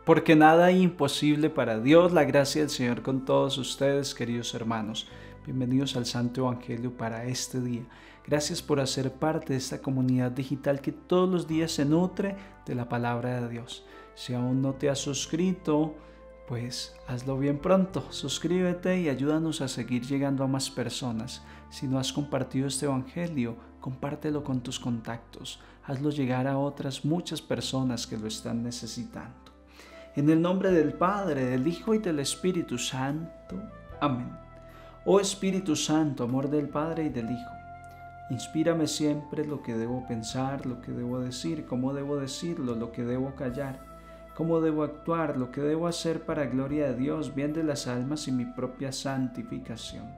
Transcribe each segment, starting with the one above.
porque nada hay imposible para Dios. La gracia del Señor con todos ustedes, queridos hermanos. Bienvenidos al Santo Evangelio para este día. Gracias por hacer parte de esta comunidad digital que todos los días se nutre de la palabra de Dios. Si aún no te has suscrito, pues hazlo bien pronto. Suscríbete y ayúdanos a seguir llegando a más personas. Si no has compartido este Evangelio, compártelo con tus contactos. Hazlo llegar a otras muchas personas que lo están necesitando. En el nombre del Padre, del Hijo y del Espíritu Santo. Amén. Oh Espíritu Santo, amor del Padre y del Hijo, inspírame siempre lo que debo pensar, lo que debo decir, cómo debo decirlo, lo que debo callar, cómo debo actuar, lo que debo hacer para gloria de Dios, bien de las almas y mi propia santificación.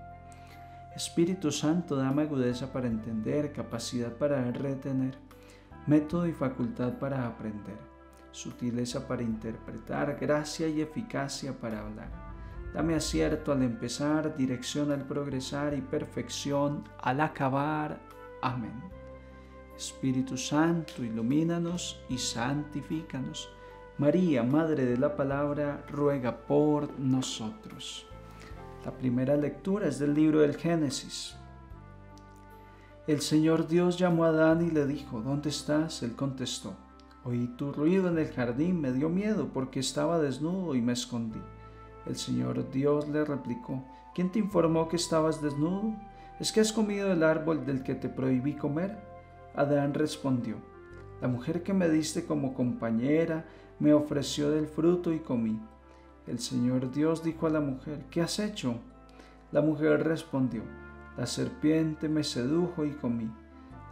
Espíritu Santo, dame agudeza para entender, capacidad para retener, método y facultad para aprender, sutileza para interpretar, gracia y eficacia para hablar. Dame acierto al empezar, dirección al progresar y perfección al acabar. Amén. Espíritu Santo, ilumínanos y santifícanos. María, Madre de la Palabra, ruega por nosotros. La primera lectura es del libro del Génesis. El Señor Dios llamó a Adán y le dijo: ¿Dónde estás? Él contestó: oí tu ruido en el jardín, me dio miedo porque estaba desnudo y me escondí. El Señor Dios le replicó: ¿quién te informó que estabas desnudo? ¿Es que has comido del árbol del que te prohibí comer? Adán respondió: la mujer que me diste como compañera me ofreció del fruto y comí. El Señor Dios dijo a la mujer: ¿qué has hecho? La mujer respondió: la serpiente me sedujo y comí.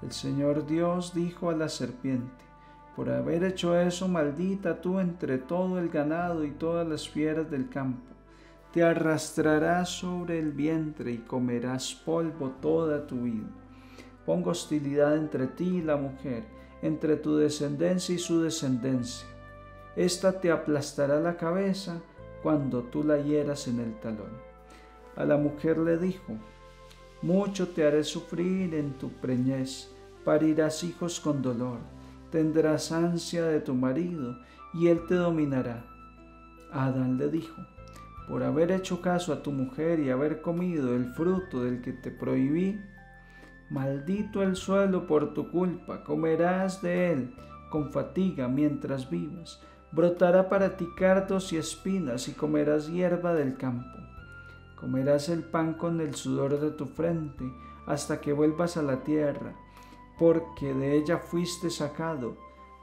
El Señor Dios dijo a la serpiente: por haber hecho eso, maldita tú entre todo el ganado y todas las fieras del campo. Te arrastrarás sobre el vientre y comerás polvo toda tu vida. Pongo hostilidad entre ti y la mujer, entre tu descendencia y su descendencia. Esta te aplastará la cabeza cuando tú la hieras en el talón. A la mujer le dijo: mucho te haré sufrir en tu preñez, parirás hijos con dolor. Tendrás ansia de tu marido, y él te dominará. Adán le dijo: por haber hecho caso a tu mujer y haber comido el fruto del que te prohibí, maldito el suelo por tu culpa, comerás de él con fatiga mientras vivas. Brotará para ti cardos y espinas, y comerás hierba del campo. Comerás el pan con el sudor de tu frente, hasta que vuelvas a la tierra, porque de ella fuiste sacado,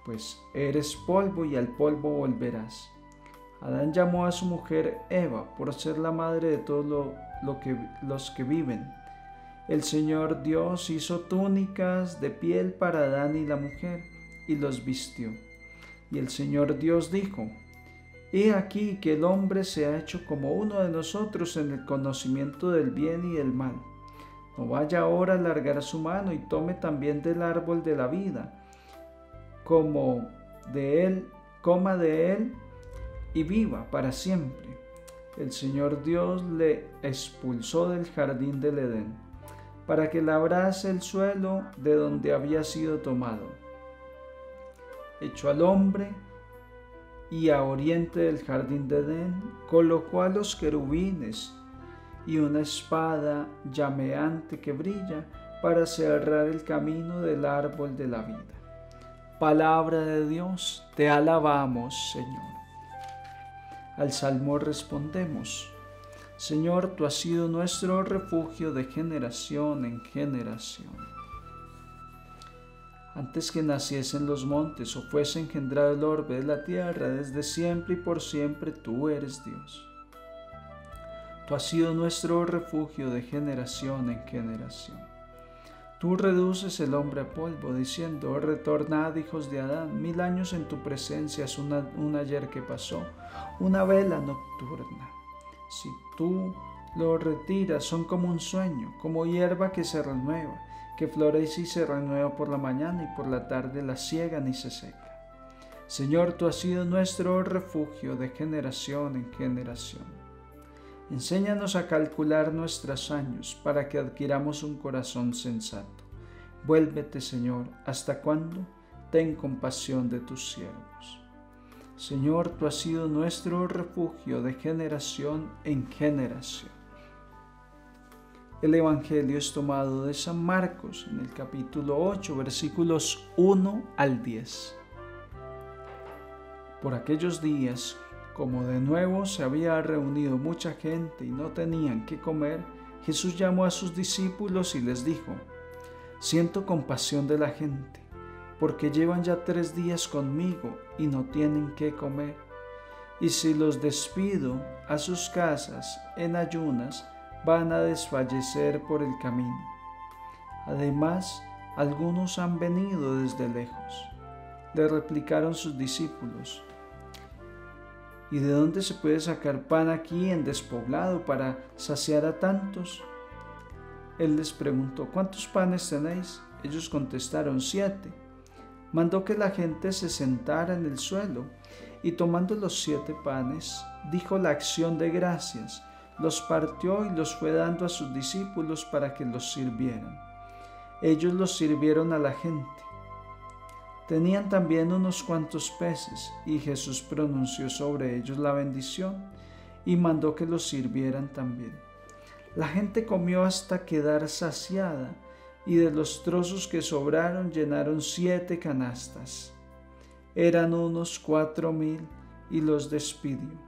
pues eres polvo y al polvo volverás. Adán llamó a su mujer Eva, por ser la madre de todos los que viven. El Señor Dios hizo túnicas de piel para Adán y la mujer, y los vistió. Y el Señor Dios dijo: he aquí que el hombre se ha hecho como uno de nosotros en el conocimiento del bien y del mal. No vaya ahora a alargar su mano y tome también del árbol de la vida, coma de él y viva para siempre. El Señor Dios le expulsó del jardín del Edén, para que labrase el suelo de donde había sido tomado. Echó al hombre y a oriente del jardín de Edén colocó a los querubines y una espada llameante que brilla para cerrar el camino del árbol de la vida. Palabra de Dios, te alabamos, Señor. Al salmo respondemos: Señor, tú has sido nuestro refugio de generación en generación. Antes que naciesen los montes o fuese engendrado el orbe de la tierra, desde siempre y por siempre tú eres Dios. Tú has sido nuestro refugio de generación en generación. Tú reduces el hombre a polvo, diciendo: retornad, hijos de Adán, 1000 años en tu presencia es un ayer que pasó, una vela nocturna. Si tú lo retiras, son como un sueño, como hierba que se renueva, que florece y se renueva por la mañana, y por la tarde la siegan y se seca. Señor, tú has sido nuestro refugio de generación en generación. Enséñanos a calcular nuestros años, para que adquiramos un corazón sensato. Vuélvete, Señor, ¿hasta cuándo? Ten compasión de tus siervos. Señor, tú has sido nuestro refugio de generación en generación. El Evangelio es tomado de San Marcos en el capítulo 8, versículos 1 al 10. Por aquellos días, como de nuevo se había reunido mucha gente y no tenían qué comer, Jesús llamó a sus discípulos y les dijo: Siento compasión de la gente, porque llevan ya 3 días conmigo y no tienen qué comer. Y si los despido a sus casas en ayunas, van a desfallecer por el camino. Además, algunos han venido desde lejos. Le replicaron sus discípulos: ¿Y de dónde se puede sacar pan aquí en despoblado para saciar a tantos? Él les preguntó: ¿Cuántos panes tenéis? Ellos contestaron: 7. Mandó que la gente se sentara en el suelo, y tomando los 7 panes, dijo la acción de gracias, los partió y los fue dando a sus discípulos para que los sirvieran. Ellos los sirvieron a la gente. Tenían también unos cuantos peces, y Jesús pronunció sobre ellos la bendición, y mandó que los sirvieran también. La gente comió hasta quedar saciada, y de los trozos que sobraron llenaron 7 canastas. Eran unos 4,000, y los despidió.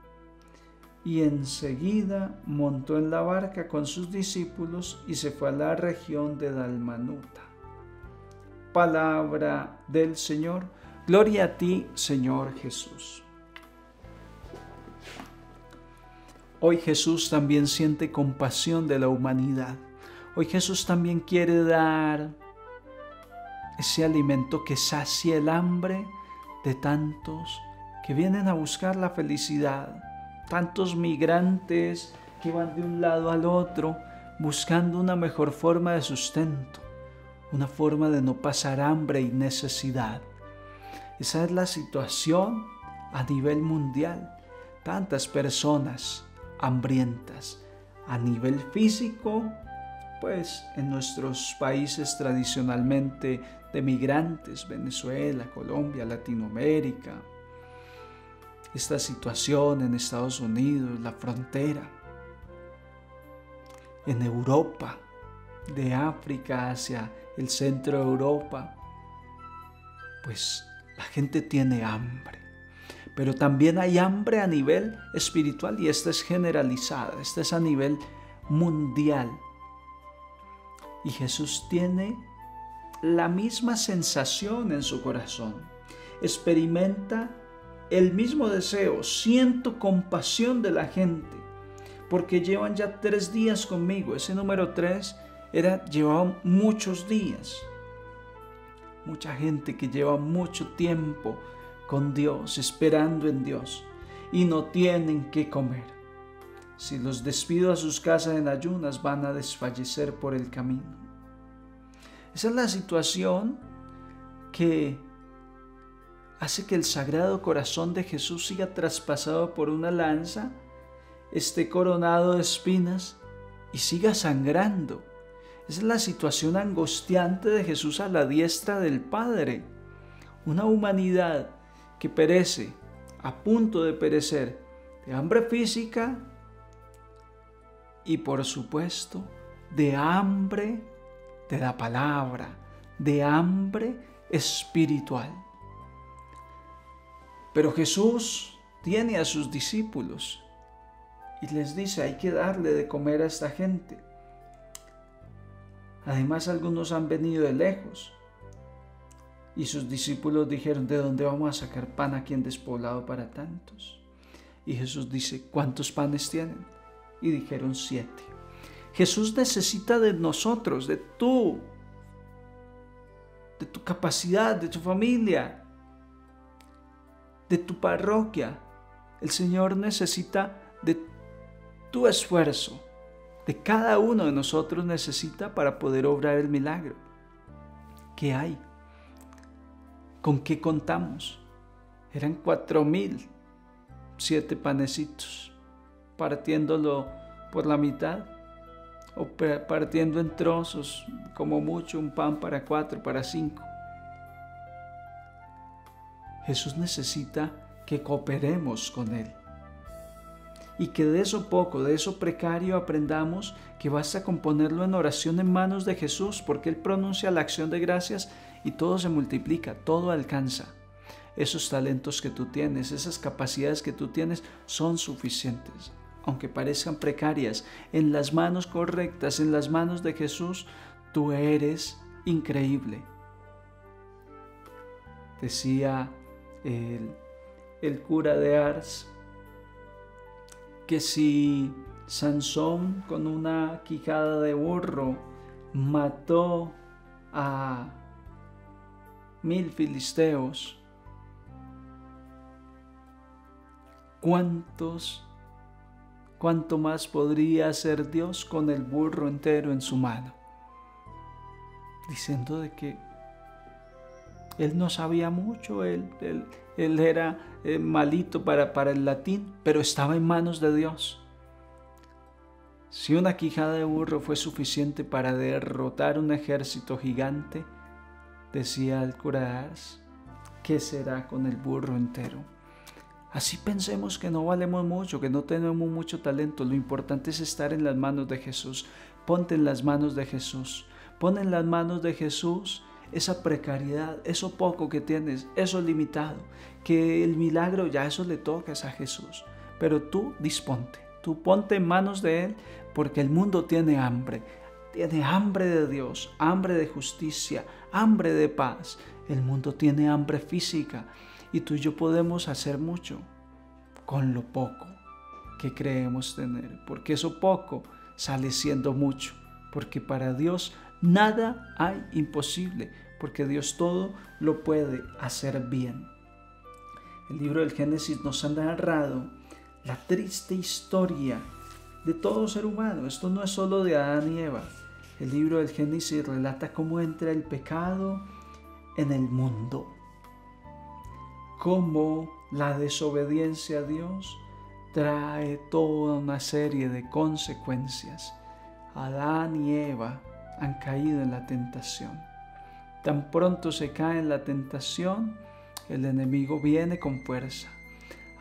Y enseguida montó en la barca con sus discípulos y se fue a la región de Dalmanuta. Palabra del Señor. Gloria a ti, Señor Jesús. Hoy Jesús también siente compasión de la humanidad. Hoy Jesús también quiere dar ese alimento que sacie el hambre de tantos que vienen a buscar la felicidad, tantos migrantes que van de un lado al otro buscando una mejor forma de sustento, una forma de no pasar hambre y necesidad. Esa es la situación a nivel mundial. Tantas personas hambrientas a nivel físico, pues en nuestros países tradicionalmente de migrantes, Venezuela, Colombia, Latinoamérica, esta situación en Estados Unidos, la frontera, en Europa, de África hacia el centro de Europa, pues la gente tiene hambre. Pero también hay hambre a nivel espiritual, y esta es generalizada, esta es a nivel mundial. Y Jesús tiene la misma sensación en su corazón. Experimenta el mismo deseo. Siento compasión de la gente, porque llevan ya 3 días conmigo. Ese número 3 llevaban muchos días. Mucha gente que lleva mucho tiempo con Dios, esperando en Dios, y no tienen qué comer. Si los despido a sus casas en ayunas, van a desfallecer por el camino. Esa es la situación que hace que el Sagrado Corazón de Jesús siga traspasado por una lanza, esté coronado de espinas y siga sangrando. Esa es la situación angustiante de Jesús a la diestra del Padre. Una humanidad que perece, a punto de perecer, de hambre física y por supuesto de hambre de la palabra, de hambre espiritual. Pero Jesús tiene a sus discípulos y les dice: hay que darle de comer a esta gente. Además, algunos han venido de lejos. Y sus discípulos dijeron: ¿de dónde vamos a sacar pan aquí en despoblado para tantos? Y Jesús dice: ¿cuántos panes tienen? Y dijeron: 7. Jesús necesita de nosotros, de tu capacidad, de tu familia, de tu parroquia. El Señor necesita de tu esfuerzo, de cada uno de nosotros necesita para poder obrar el milagro. ¿Qué hay? ¿Con qué contamos? Eran 4,000, 7 panecitos, partiéndolo por la mitad o partiendo en trozos, como mucho un pan para 4, para 5. Jesús necesita que cooperemos con Él. Y que de eso poco, de eso precario aprendamos que basta con ponerlo en oración en manos de Jesús, porque Él pronuncia la acción de gracias y todo se multiplica, todo alcanza. Esos talentos que tú tienes, esas capacidades que tú tienes son suficientes. Aunque parezcan precarias, en las manos correctas, en las manos de Jesús, tú eres increíble. Decía el cura de Ars que si Sansón con una quijada de burro mató a 1000 filisteos, ¿cuánto más podría hacer Dios con el burro entero en su mano? Diciendo de que Él no sabía mucho, él era malito para el latín, pero estaba en manos de Dios. Si una quijada de burro fue suficiente para derrotar un ejército gigante, decía el cura de Ars, ¿qué será con el burro entero? Así pensemos que no valemos mucho, que no tenemos mucho talento. Lo importante es estar en las manos de Jesús. Ponte en las manos de Jesús. Pon en las manos de Jesús esa precariedad, eso poco que tienes, eso limitado, que el milagro ya eso le tocas a Jesús. Pero tú disponte, tú ponte en manos de Él, porque el mundo tiene hambre de Dios, hambre de justicia, hambre de paz. El mundo tiene hambre física y tú y yo podemos hacer mucho con lo poco que creemos tener, porque eso poco sale siendo mucho, porque para Dios nada hay imposible, porque Dios todo lo puede hacer bien. El libro del Génesis nos ha narrado la triste historia de todo ser humano. Esto no es solo de Adán y Eva. El libro del Génesis relata cómo entra el pecado en el mundo, cómo la desobediencia a Dios trae toda una serie de consecuencias. Adán y Eva han caído en la tentación. Tan pronto se cae en la tentación, el enemigo viene con fuerza.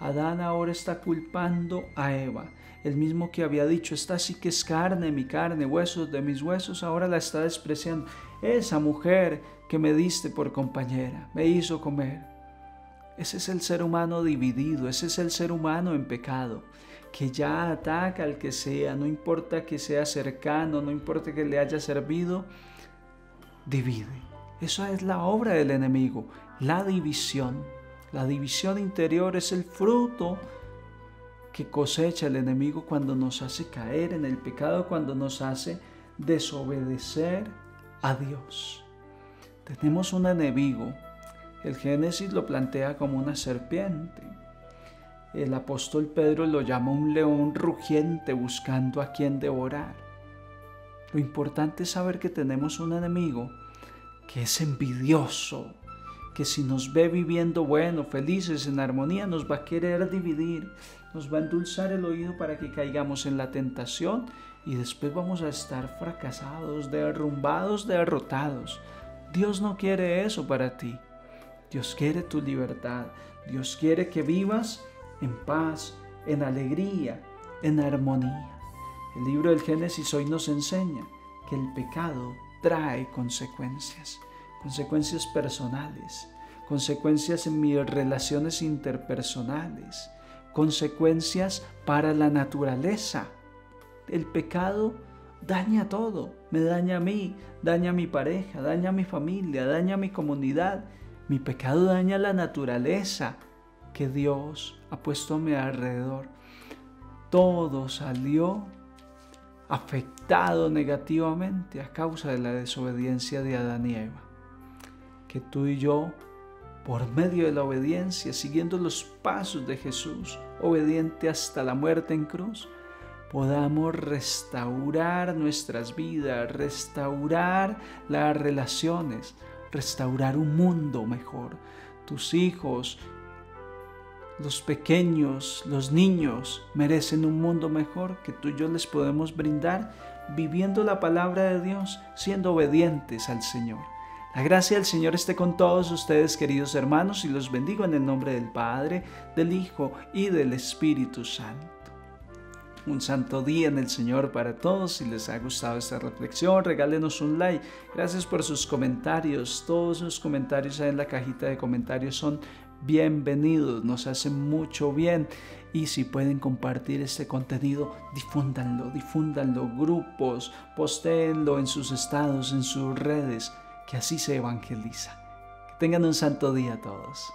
Adán ahora está culpando a Eva. El mismo que había dicho, esta sí que es carne de mi carne, huesos de mis huesos, ahora la está despreciando. Esa mujer que me diste por compañera, me hizo comer. Ese es el ser humano dividido, ese es el ser humano en pecado, que ya ataca al que sea, no importa que sea cercano, no importa que le haya servido, divide. Esa es la obra del enemigo, la división. La división interior es el fruto que cosecha el enemigo cuando nos hace caer en el pecado, cuando nos hace desobedecer a Dios. Tenemos un enemigo. El Génesis lo plantea como una serpiente. El apóstol Pedro lo llama un león rugiente buscando a quien devorar. Lo importante es saber que tenemos un enemigo que es envidioso, que si nos ve viviendo bueno, felices, en armonía, nos va a querer dividir, nos va a endulzar el oído para que caigamos en la tentación y después vamos a estar fracasados, derrumbados, derrotados. Dios no quiere eso para ti. Dios quiere tu libertad. Dios quiere que vivas en paz, en alegría, en armonía. El libro del Génesis hoy nos enseña que el pecado trae consecuencias personales, consecuencias en mis relaciones interpersonales, consecuencias para la naturaleza. El pecado daña todo, me daña a mí, daña a mi pareja, daña a mi familia, daña a mi comunidad. Mi pecado daña la naturaleza que Dios ha puesto a mi alrededor. Todo salió afectado negativamente a causa de la desobediencia de Adán y Eva. Que tú y yo, por medio de la obediencia, siguiendo los pasos de Jesús, obediente hasta la muerte en cruz, podamos restaurar nuestras vidas, restaurar las relaciones, restaurar un mundo mejor. Tus hijos, los pequeños, los niños merecen un mundo mejor que tú y yo les podemos brindar viviendo la palabra de Dios, siendo obedientes al Señor. La gracia del Señor esté con todos ustedes, queridos hermanos, y los bendigo en el nombre del Padre, del Hijo y del Espíritu Santo. Un santo día en el Señor para todos. Si les ha gustado esta reflexión, regálenos un like. Gracias por sus comentarios. Todos sus comentarios ahí en la cajita de comentarios son bienvenidos, nos hacen mucho bien. Y si pueden compartir este contenido, difúndanlo, grupos, postéenlo en sus estados, en sus redes, que así se evangeliza. Que tengan un santo día todos.